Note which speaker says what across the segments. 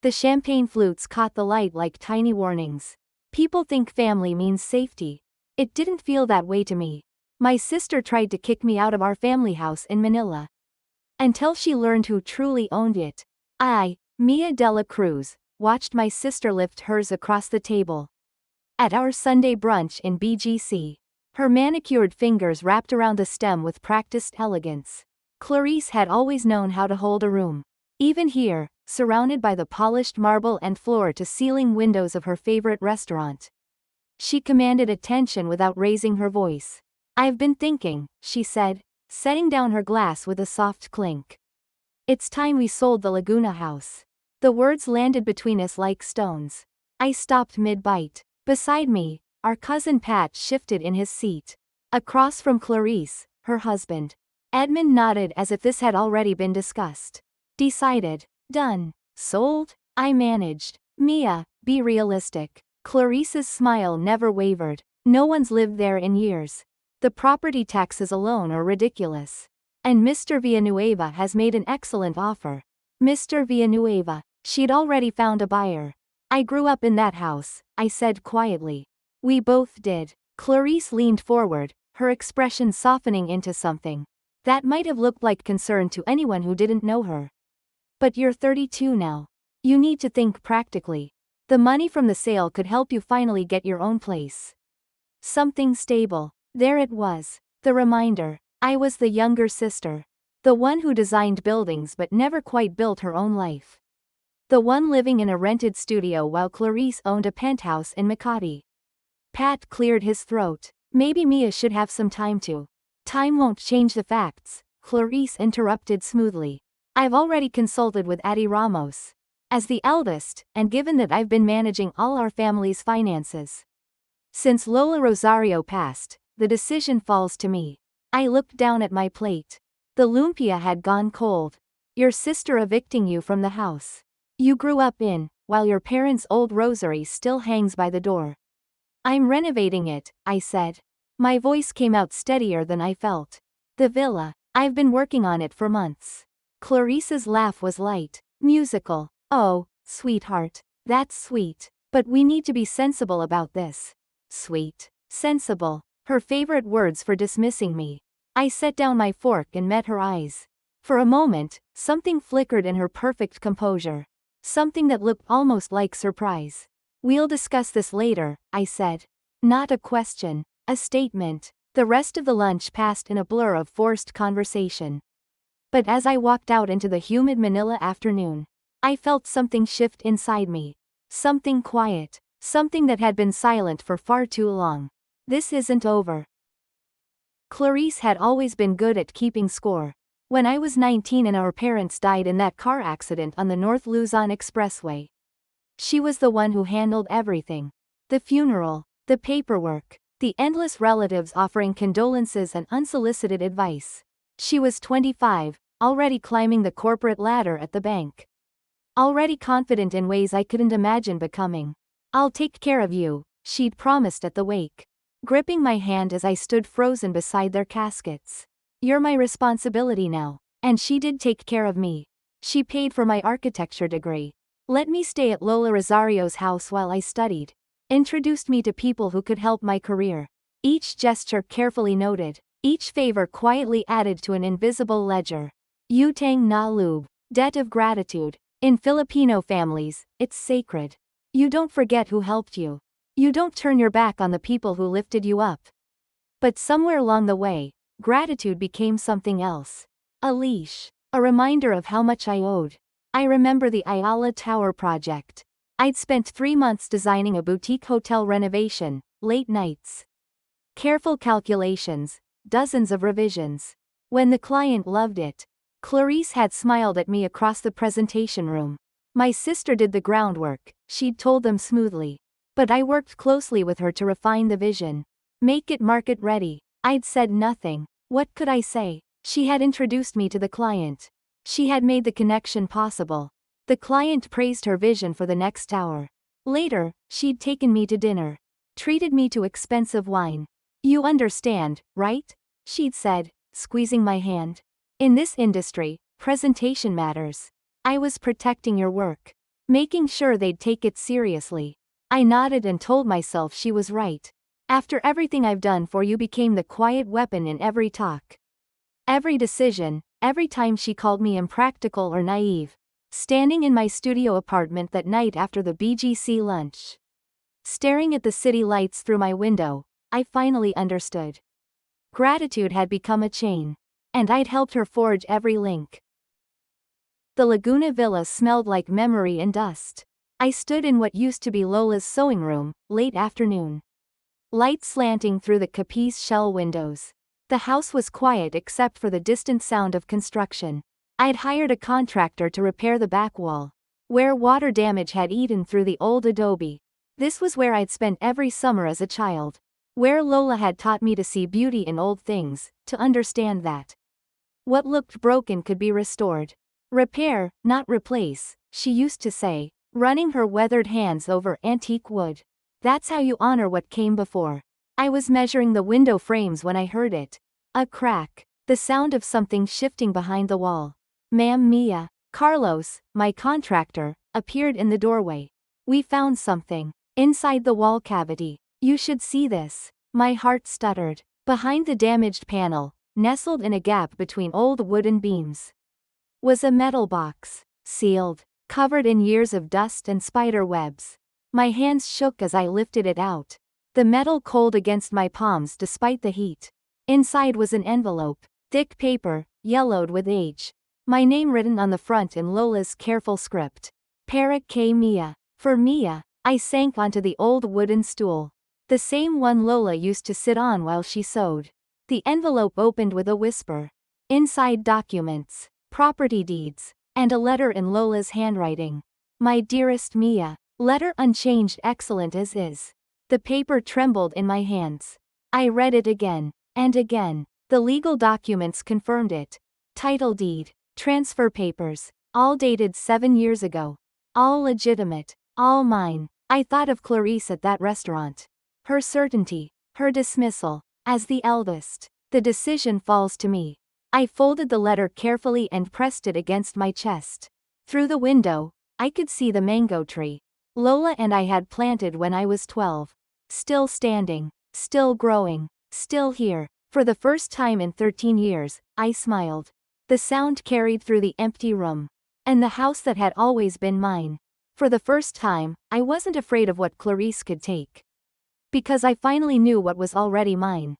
Speaker 1: The champagne flutes caught the light like tiny warnings. People think family means safety. It didn't feel that way to me. My sister tried to kick me out of our family house in Manila. Until she learned who truly owned it. I, Mia Dela Cruz, watched my sister lift hers across the table. At our Sunday brunch in BGC. Her manicured fingers wrapped around the stem with practiced elegance. Clarice had always known how to hold a room. Even here, surrounded by the polished marble and floor-to-ceiling windows of her favorite restaurant. She commanded attention without raising her voice. "I've been thinking," she said, setting down her glass with a soft clink. "It's time we sold the Laguna house." The words landed between us like stones. I stopped mid-bite. Beside me, our cousin Pat shifted in his seat. Across from Clarice, her husband. Edmund nodded as if this had already been discussed. "Decided. Done. Sold?" I managed. "Mia, be realistic." Clarice's smile never wavered. "No one's lived there in years. The property taxes alone are ridiculous. And Mr. Villanueva has made an excellent offer." Mr. Villanueva. She'd already found a buyer. "I grew up in that house," I said quietly. "We both did." Clarice leaned forward, her expression softening into something that might have looked like concern to anyone who didn't know her. "But you're 32 now. You need to think practically. The money from the sale could help you finally get your own place. Something stable." There it was. The reminder. I was the younger sister. The one who designed buildings but never quite built her own life. The one living in a rented studio while Clarice owned a penthouse in Makati. Pat cleared his throat. "Maybe Mia should have some time to." "Time won't change the facts," Clarice interrupted smoothly. "I've already consulted with Addie Ramos. As the eldest, and given that I've been managing all our family's finances since Lola Rosario passed, the decision falls to me." I looked down at my plate. The lumpia had gone cold. "Your sister evicting you from the house you grew up in, while your parents' old rosary still hangs by the door." "I'm renovating it," I said. My voice came out steadier than I felt. "The villa. I've been working on it for months." Clarice's laugh was light, musical. "Oh, sweetheart. That's sweet. But we need to be sensible about this." Sweet. Sensible. Her favorite words for dismissing me. I set down my fork and met her eyes. For a moment, something flickered in her perfect composure. Something that looked almost like surprise. "We'll discuss this later," I said. Not a question, a statement. The rest of the lunch passed in a blur of forced conversation. But as I walked out into the humid Manila afternoon, I felt something shift inside me. Something quiet. Something that had been silent for far too long. This isn't over. Clarice had always been good at keeping score. When I was 19 and our parents died in that car accident on the North Luzon Expressway, she was the one who handled everything. The funeral, the paperwork, the endless relatives offering condolences and unsolicited advice. She was 25, already climbing the corporate ladder at the bank. Already confident in ways I couldn't imagine becoming. "I'll take care of you," she'd promised at the wake. Gripping my hand as I stood frozen beside their caskets. "You're my responsibility now." And she did take care of me. She paid for my architecture degree. Let me stay at Lola Rosario's house while I studied. Introduced me to people who could help my career. Each gesture carefully noted. Each favor quietly added to an invisible ledger. Utang na loob. Debt of gratitude. In Filipino families, it's sacred. You don't forget who helped you. You don't turn your back on the people who lifted you up. But somewhere along the way, gratitude became something else. A leash. A reminder of how much I owed. I remember the Ayala Tower project. I'd spent 3 months designing a boutique hotel renovation, late nights. Careful calculations, dozens of revisions. When the client loved it, Clarice had smiled at me across the presentation room. My sister did the groundwork, she'd told them smoothly. But I worked closely with her to refine the vision. Make it market ready. I'd said nothing. What could I say? She had introduced me to the client. She had made the connection possible. The client praised her vision for the next hour. Later, she'd taken me to dinner. Treated me to expensive wine. "You understand, right?" she'd said, squeezing my hand. "In this industry, presentation matters. I was protecting your work. making sure they'd take it seriously. I nodded and told myself she was right. After everything I've done for you became the quiet weapon in every talk. Every decision, every time she called me impractical or naive. Standing in my studio apartment that night after the BGC lunch, staring at the city lights through my window, I finally understood. Gratitude had become a chain, and I'd helped her forge every link. The Laguna Villa smelled like memory and dust. I stood in what used to be Lola's sewing room, late afternoon. Light slanting through the Capiz shell windows. The house was quiet except for the distant sound of construction. I'd hired a contractor to repair the back wall, where water damage had eaten through the old adobe. This was where I'd spent every summer as a child. Where Lola had taught me to see beauty in old things, to understand that what looked broken could be restored. Repair, not replace, she used to say, running her weathered hands over antique wood. That's how you honor what came before. I was measuring the window frames when I heard it. A crack. The sound of something shifting behind the wall. Ma'am Mia. Carlos, my contractor, appeared in the doorway. We found something. Inside the wall cavity. You should see this. My heart stuttered. Behind the damaged panel, nestled in a gap between old wooden beams, was a metal box. Sealed. Covered in years of dust and spider webs. My hands shook as I lifted it out. The metal cold against my palms despite the heat. Inside was an envelope. Thick paper, yellowed with age. My name written on the front in Lola's careful script. Para K Mia. For Mia. I sank onto the old wooden stool. The same one Lola used to sit on while she sewed. The envelope opened with a whisper. Inside documents, property deeds, and a letter in Lola's handwriting. My dearest Mia. Letter unchanged, excellent as is. The paper trembled in my hands. I read it again, and again. The legal documents confirmed it. Title deed, transfer papers, all dated 7 years ago. All legitimate, all mine. I thought of Clarice at that restaurant. Her certainty, her dismissal, as the eldest. The decision falls to me. I folded the letter carefully and pressed it against my chest. Through the window, I could see the mango tree Lola and I had planted when I was 12. Still standing, still growing, still here. For the first time in 13 years, I smiled. The sound carried through the empty room. And the house that had always been mine. For the first time, I wasn't afraid of what Clarice could take. Because I finally knew what was already mine.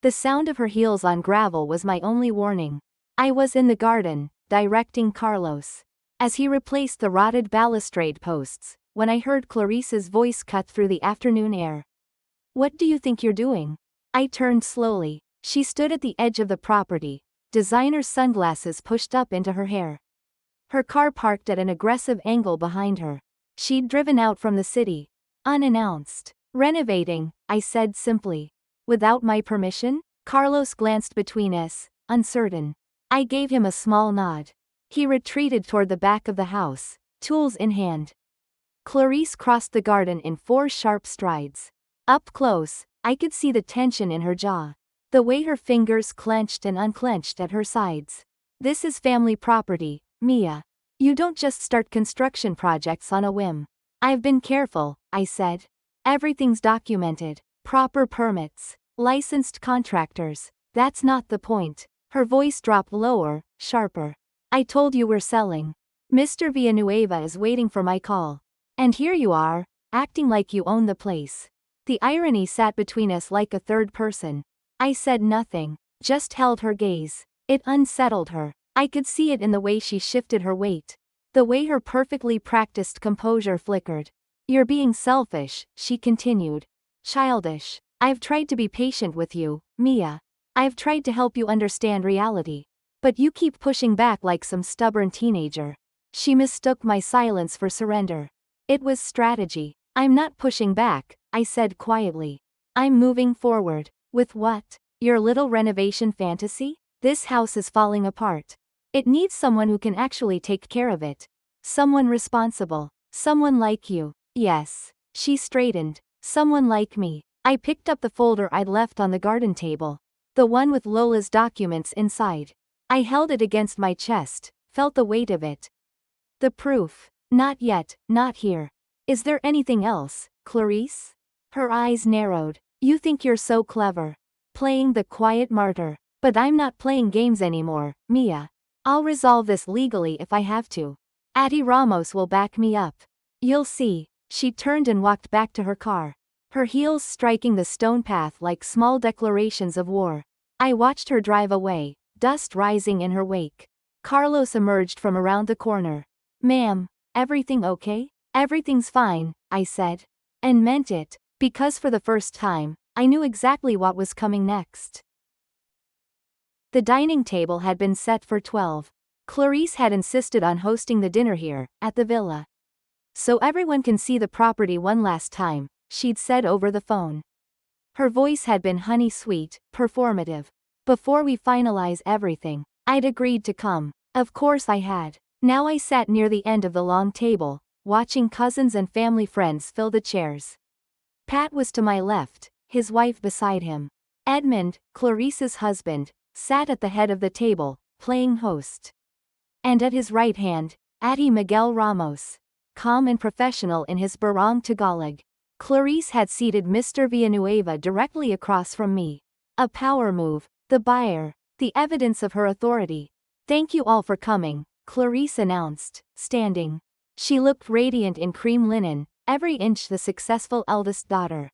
Speaker 1: The sound of her heels on gravel was my only warning. I was in the garden, directing Carlos, as he replaced the rotted balustrade posts, when I heard Clarice's voice cut through the afternoon air. What do you think you're doing? I turned slowly. She stood at the edge of the property, designer sunglasses pushed up into her hair. Her car parked at an aggressive angle behind her. She'd driven out from the city, unannounced. Renovating, I said simply. Without my permission? Carlos glanced between us, uncertain. I gave him a small nod. He retreated toward the back of the house, tools in hand. Clarice crossed the garden in 4 sharp strides. Up close, I could see the tension in her jaw. The way her fingers clenched and unclenched at her sides. This is family property, Mia. You don't just start construction projects on a whim. I've been careful, I said. Everything's documented. Proper permits. Licensed contractors. That's not the point. Her voice dropped lower, sharper. I told you we're selling. Mr. Villanueva is waiting for my call. And here you are, acting like you own the place. The irony sat between us like a third person. I said nothing, just held her gaze. It unsettled her. I could see it in the way she shifted her weight. The way her perfectly practiced composure flickered. You're being selfish, she continued. Childish. I've tried to be patient with you, Mia. I've tried to help you understand reality. But you keep pushing back like some stubborn teenager. She mistook my silence for surrender. It was strategy. I'm not pushing back, I said quietly. I'm moving forward. With what? Your little renovation fantasy? This house is falling apart. It needs someone who can actually take care of it. Someone responsible. Someone like you. Yes. She straightened. Someone like me. I picked up the folder I'd left on the garden table. The one with Lola's documents inside. I held it against my chest, felt the weight of it. The proof. Not yet, not here. Is there anything else, Clarice? Her eyes narrowed. You think you're so clever. Playing the quiet martyr. But I'm not playing games anymore, Mia. I'll resolve this legally if I have to. Auntie Ramos will back me up. You'll see. She turned and walked back to her car, her heels striking the stone path like small declarations of war. I watched her drive away, dust rising in her wake. Carlos emerged from around the corner. Ma'am, everything okay? Everything's fine, I said. And meant it, because for the first time, I knew exactly what was coming next. The dining table had been set for 12. Clarice had insisted on hosting the dinner here, at the villa. So everyone can see the property one last time, she'd said over the phone. Her voice had been honey-sweet, performative. Before we finalize everything, I'd agreed to come. Of course I had. Now I sat near the end of the long table, watching cousins and family friends fill the chairs. Pat was to my left, his wife beside him. Edmund, Clarice's husband, sat at the head of the table, playing host. And at his right hand, Auntie Miguel Ramos, calm and professional in his barong Tagalog. Clarice had seated Mr. Villanueva directly across from me. A power move, the buyer, the evidence of her authority. Thank you all for coming, Clarice announced, standing. She looked radiant in cream linen, every inch the successful eldest daughter.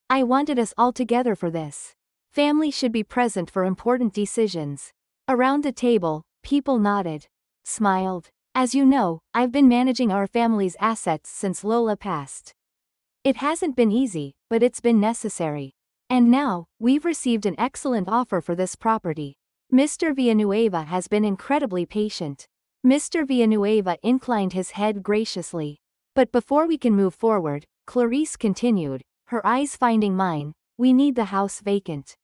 Speaker 1: I wanted us all together for this. Family should be present for important decisions. Around the table, people nodded, smiled. As you know, I've been managing our family's assets since Lola passed. It hasn't been easy, but it's been necessary. And now, we've received an excellent offer for this property. Mr. Villanueva has been incredibly patient. Mr. Villanueva inclined his head graciously. But before we can move forward, Clarice continued, her eyes finding mine, we need the house vacant.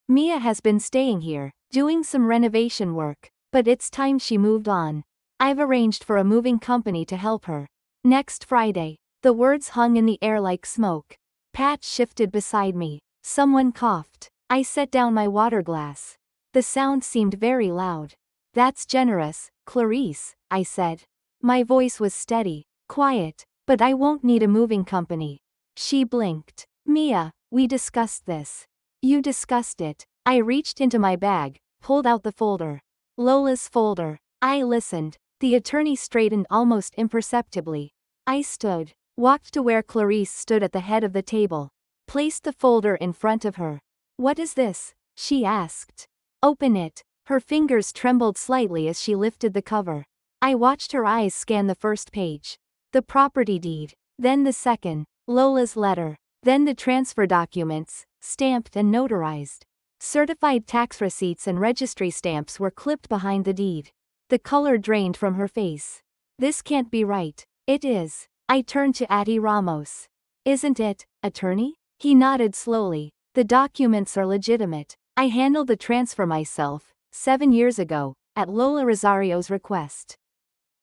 Speaker 1: Mia has been staying here, doing some renovation work, but it's time she moved on. I've arranged for a moving company to help her. Next Friday. The words hung in the air like smoke. Pat shifted beside me. Someone coughed. I set down my water glass. The sound seemed very loud. That's generous, Clarice, I said. My voice was steady, quiet, but I won't need a moving company. She blinked. Mia, we discussed this. You discussed it. I reached into my bag, pulled out the folder. Lola's folder. I listened. The attorney straightened almost imperceptibly. I stood. Walked to where Clarice stood at the head of the table. Placed the folder in front of her. What is this? She asked. Open it. Her fingers trembled slightly as she lifted the cover. I watched her eyes scan the first page. The property deed. Then the second. Lola's letter. Then the transfer documents, stamped and notarized. Certified tax receipts and registry stamps were clipped behind the deed. The color drained from her face. This can't be right. It is. I turned to Auntie Ramos. Isn't it, attorney? He nodded slowly. The documents are legitimate. I handled the transfer myself, 7 years ago, at Lola Rosario's request.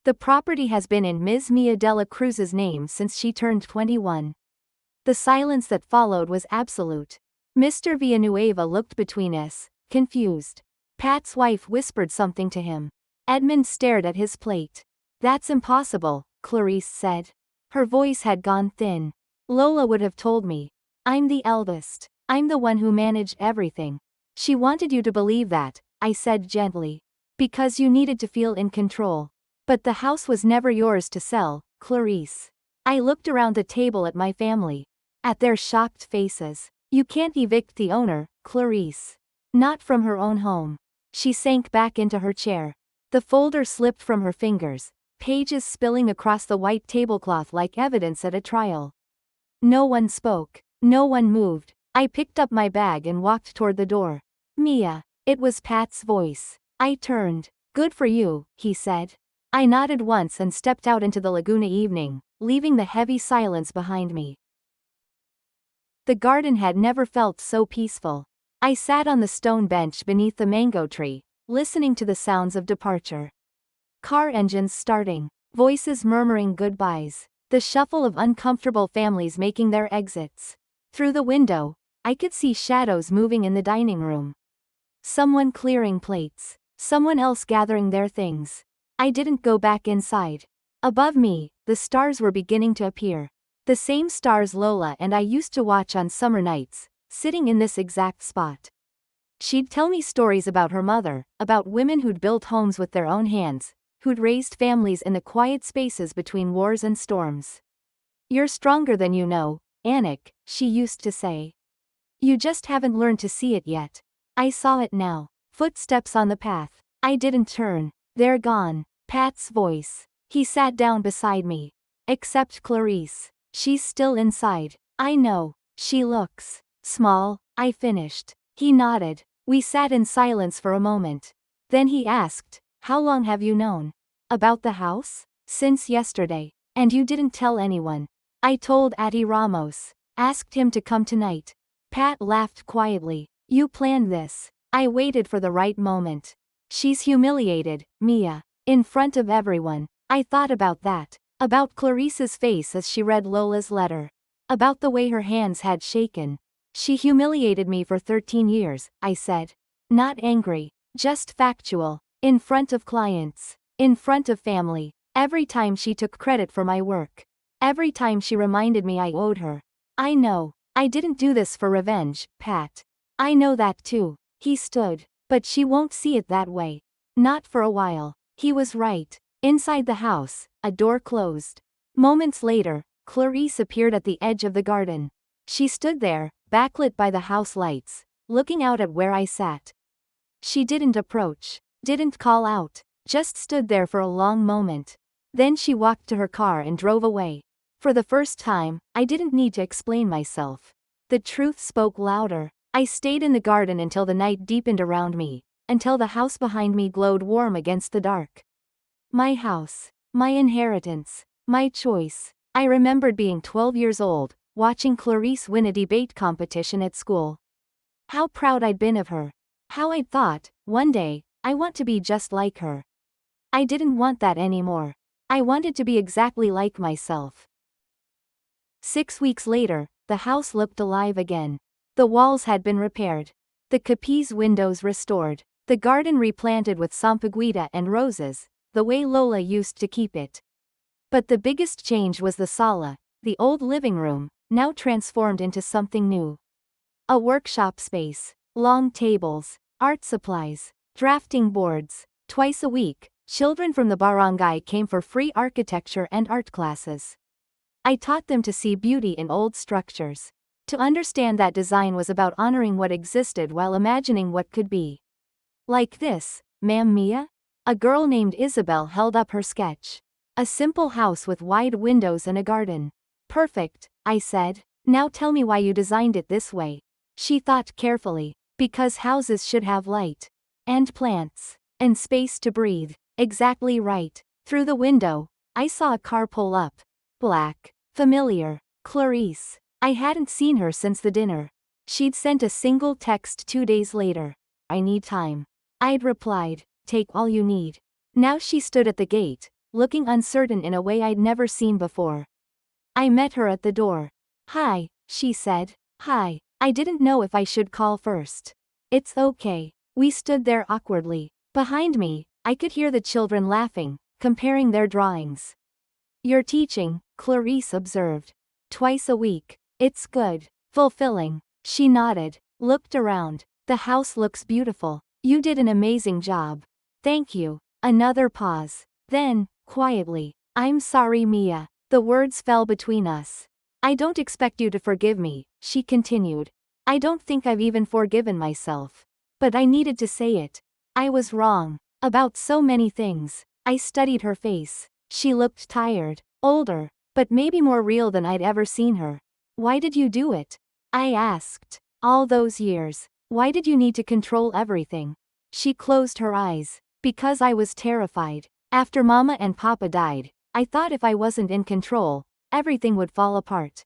Speaker 1: The property has been in Ms. Mia de la Cruz's name since she turned 21. The silence that followed was absolute. Mr. Villanueva looked between us, confused. Pat's wife whispered something to him. Edmund stared at his plate. That's impossible, Clarice said. Her voice had gone thin. Lola would have told me. I'm the eldest. I'm the one who managed everything. She wanted you to believe that, I said gently. Because you needed to feel in control. But the house was never yours to sell, Clarice. I looked around the table at my family. At their shocked faces. You can't evict the owner, Clarice. Not from her own home. She sank back into her chair. The folder slipped from her fingers, pages spilling across the white tablecloth like evidence at a trial. No one spoke. No one moved. I picked up my bag and walked toward the door. Mia. It was Pat's voice. I turned. Good for you, he said. I nodded once and stepped out into the Laguna evening, leaving the heavy silence behind me. The garden had never felt so peaceful. I sat on the stone bench beneath the mango tree, listening to the sounds of departure. Car engines starting, voices murmuring goodbyes, the shuffle of uncomfortable families making their exits. Through the window, I could see shadows moving in the dining room. Someone clearing plates, someone else gathering their things. I didn't go back inside. Above me, the stars were beginning to appear. The same stars Lola and I used to watch on summer nights, sitting in this exact spot. She'd tell me stories about her mother, about women who'd built homes with their own hands, who'd raised families in the quiet spaces between wars and storms. "You're stronger than you know, Anik," she used to say. "You just haven't learned to see it yet." I saw it now. Footsteps on the path. I didn't turn. "They're gone." Pat's voice. He sat down beside me. "Except Clarice. She's still inside." "I know. She looks small," I finished. He nodded. We sat in silence for a moment. Then he asked, "How long have you known about the house?" "Since yesterday." "And you didn't tell anyone?" "I told Ati Ramos. Asked him to come tonight." Pat laughed quietly. "You planned this." I waited for the right moment. "She's humiliated, Mia. In front of everyone." I thought about that. About Clarice's face as she read Lola's letter. About the way her hands had shaken. "She humiliated me for 13 years, I said. Not angry. Just factual. In front of clients. In front of family. Every time she took credit for my work. Every time she reminded me I owed her. I know. I didn't do this for revenge, Pat. I know that too." He stood. "But she won't see it that way. Not for a while." He was right. Inside the house, a door closed. Moments later, Clarice appeared at the edge of the garden. She stood there, backlit by the house lights, looking out at where I sat. She didn't approach, didn't call out, just stood there for a long moment. Then she walked to her car and drove away. For the first time, I didn't need to explain myself. The truth spoke louder. I stayed in the garden until the night deepened around me, until the house behind me glowed warm against the dark. My house. My inheritance. My choice. I remembered being 12 years old, watching Clarice win a debate competition at school. How proud I'd been of her. How I'd thought, one day, I want to be just like her. I didn't want that anymore. I wanted to be exactly like myself. 6 weeks later, the house looked alive again. The walls had been repaired. The Capiz windows restored. The garden replanted with sampaguita and roses, the way Lola used to keep it. But the biggest change was the sala, the old living room, now transformed into something new. A workshop space, long tables, art supplies, drafting boards. Twice a week, children from the barangay came for free architecture and art classes. I taught them to see beauty in old structures. To understand that design was about honoring what existed while imagining what could be. Like this, Ma'am Mia? A girl named Isabel held up her sketch. A simple house with wide windows and a garden. Perfect, I said. Now tell me why you designed it this way. She thought carefully. Because houses should have light. And plants. And space to breathe. Exactly right. Through the window, I saw a car pull up. Black. Familiar. Clarice. I hadn't seen her since the dinner. She'd sent a single text 2 days later. "I need time." I'd replied, "Take all you need." Now she stood at the gate, looking uncertain in a way I'd never seen before. I met her at the door. "Hi," she said. "Hi." I didn't know if I should call first. "It's okay." We stood there awkwardly. Behind me, I could hear the children laughing, comparing their drawings. "You're teaching," Clarice observed. "Twice a week. It's good. Fulfilling." She nodded, looked around. "The house looks beautiful. You did an amazing job." "Thank you." Another pause. Then, quietly, "I'm sorry, Mia." The words fell between us. "I don't expect you to forgive me," she continued. "I don't think I've even forgiven myself. But I needed to say it. I was wrong. About so many things." I studied her face. She looked tired, older, but maybe more real than I'd ever seen her. "Why did you do it?" I asked. "All those years. Why did you need to control everything?" She closed her eyes. "Because I was terrified. After Mama and Papa died, I thought if I wasn't in control, everything would fall apart.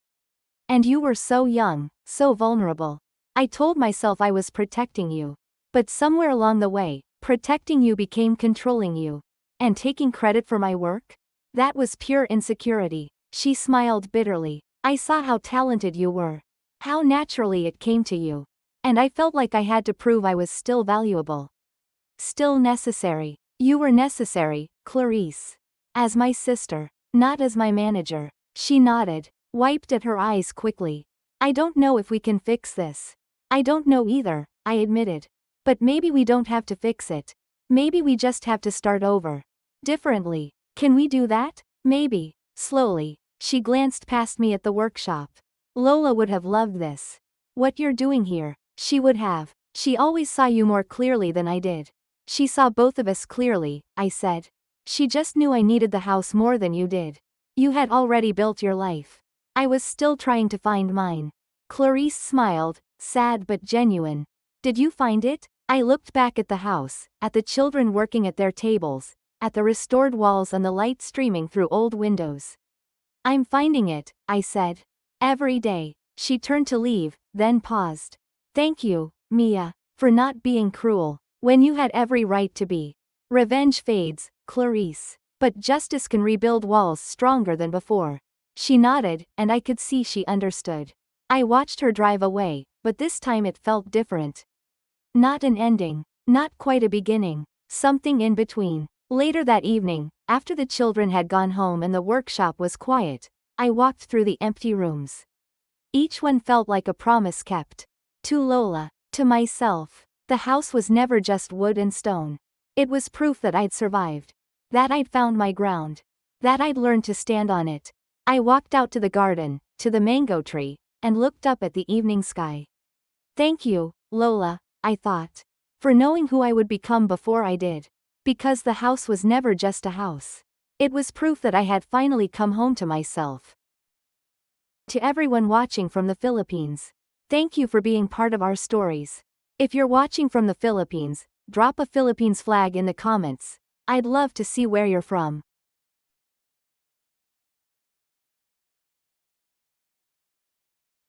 Speaker 1: And you were so young, so vulnerable. I told myself I was protecting you. But somewhere along the way, protecting you became controlling you. And taking credit for my work? That was pure insecurity." She smiled bitterly. "I saw how talented you were. How naturally it came to you. And I felt like I had to prove I was still valuable. Still necessary." "You were necessary, Clarice." As my sister, not as my manager. She nodded, wiped at her eyes quickly. I don't know if we can fix this. I don't know either, I admitted. But maybe we don't have to fix it. Maybe we just have to start over. Differently. Can we do that? Maybe. Slowly, she glanced past me at the workshop. Lola would have loved this. What you're doing here, she would have. She always saw you more clearly than I did. She saw both of us clearly, I said. She just knew I needed the house more than you did. You had already built your life. I was still trying to find mine. Clarice smiled, sad but genuine. Did you find it? I looked back at the house, at the children working at their tables, at the restored walls and the light streaming through old windows. I'm finding it, I said. Every day. She turned to leave, then paused. Thank you, Mia, for not being cruel, when you had every right to be. Revenge fades, Clarice. But justice can rebuild walls stronger than before. She nodded, and I could see she understood. I watched her drive away, but this time it felt different. Not an ending, not quite a beginning, something in between. Later that evening, after the children had gone home and the workshop was quiet, I walked through the empty rooms. Each one felt like a promise kept. To Lola, to myself, the house was never just wood and stone. It was proof that I'd survived. That I'd found my ground. That I'd learned to stand on it. I walked out to the garden, to the mango tree, and looked up at the evening sky. Thank you, Lola, I thought. For knowing who I would become before I did. Because the house was never just a house. It was proof that I had finally come home to myself. To everyone watching from the Philippines, thank you for being part of our stories. If you're watching from the Philippines, drop a Philippines flag in the comments. I'd love to see where you're from.